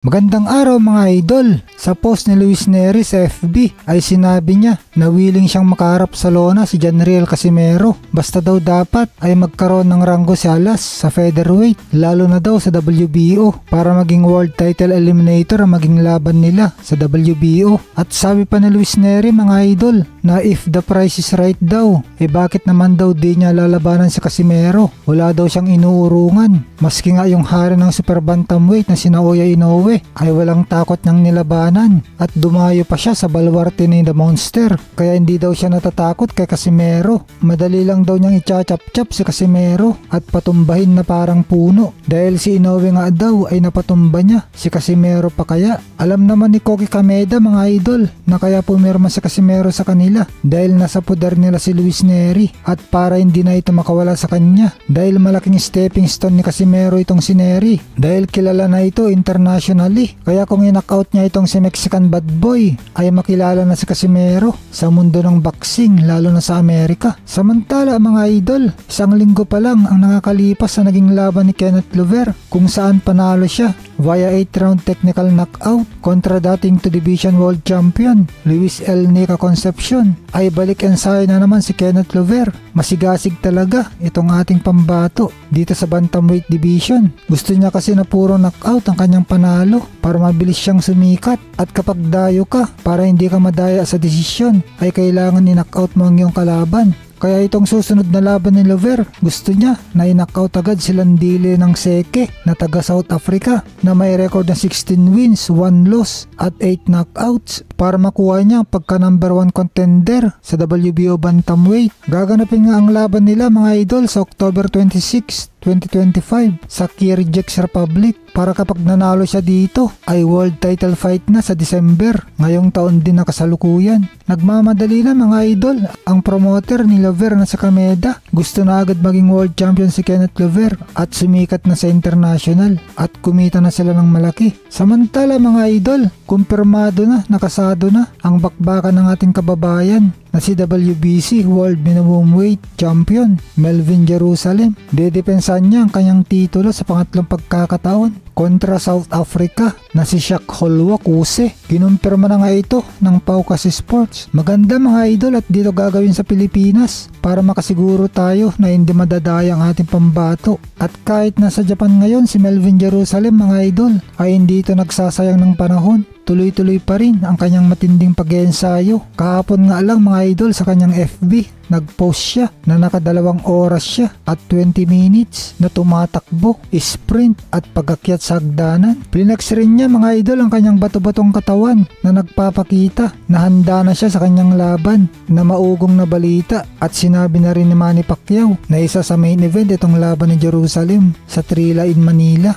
Magandang araw mga idol! Sa post ni Luis Nery sa FB ay sinabi niya na willing siyang makaharap sa lona si Janriel Casimero. Basta daw dapat ay magkaroon ng Rango Salas sa featherweight, lalo na daw sa WBO para maging world title eliminator ang maging laban nila sa WBO. At sabi pa ni Luis Nery mga idol na if the price is right daw, bakit naman daw di niya lalabanan si Casimero? Wala daw siyang inuurungan. Maski nga yung hari ng super bantamweight na si Naoya Inoue ay walang takot niyang nilabanan at dumayo pa siya sa baluarte ni The Monster, kaya hindi daw siya natatakot kay Casimero. Madali lang daw niyang icha-chap-chap si Casimero at patumbahin na parang puno dahil si Inoue nga daw ay napatumba niya si Casimero pa. Kaya alam naman ni Koki Kameda mga idol na kaya pumirma si Casimero sa kanila dahil nasa poder nila si Luis Nery at para hindi na ito makawala sa kanya dahil malaking stepping stone ni Casimero itong si Nery dahil kilala na ito international. Kaya kung in-knockout niya itong si Mexican Bad Boy ay makilala na si Casimero sa mundo ng boxing, lalo na sa Amerika. Samantala mga idol, isang linggo pa lang ang nakakalipas sa naging laban ni Kenneth Lover kung saan panalo siya via 8-round technical knockout kontra dating 2 Division World Champion Luis El Nica Concepcion. Ay balik ensayo na naman si Kenneth Lover. Masigasig talaga itong ating pambato dito sa Bantamweight Division. Gusto niya kasi na puro knockout ang kanyang panalo para mabilis siyang sumikat, at kapag dayo ka para hindi ka madaya sa desisyon ay kailangan i-knockout mo ang iyong kalaban. Kaya itong susunod na laban ni Lover, gusto niya na i-knockout agad si Landile ng Seke na taga South Africa na may record na 16 wins, 1 loss at 8 knockouts para makuha niya ang pagka number 1 contender sa WBO Bantamweight. Gaganapin nga ang laban nila mga idol sa October 26, 2025 sa Kyrgyz Republic para kapag nanalo siya dito ay world title fight na sa December ngayong taon din na kasalukuyan. Nagmamadali na mga idol ang promoter ni Lover na sa Kameda. Gusto na agad maging world champion si Kenneth Lover at sumikat na sa international at kumita na sila ng malaki. Samantala mga idol, kumpirmado na, nakasado na ang bakbakan ng ating kababayan na si WBC World Minimum Weight Champion Melvin Jerusalem. Dedepensahan niya ang kanyang titulo sa pangatlong pagkakataon kontra South Africa na si Shaq Holwa Kuse. Kinumpirma na nga ito ng Paukas Sports. Maganda mga idol at dito gagawin sa Pilipinas para makasiguro tayo na hindi madadaya ang ating pambato. At kahit nasa Japan ngayon si Melvin Jerusalem mga idol ay hindi ito nagsasayang ng panahon. Tuloy-tuloy pa rin ang kanyang matinding pag-ensayo. Kahapon nga lang mga idol sa kanyang FB, nag-post siya na naka2 oras siya at 20 minutes na tumatakbo, sprint at pagakyat sa hagdanan. Plinax rin niya mga idol ang kanyang bato-batong katawan na nagpapakita na handa na siya sa kanyang laban na maugong na balita, at sinabi na rin ni Manny Pacquiao na isa sa main event itong laban ni Jerusalem sa Trilla in Manila.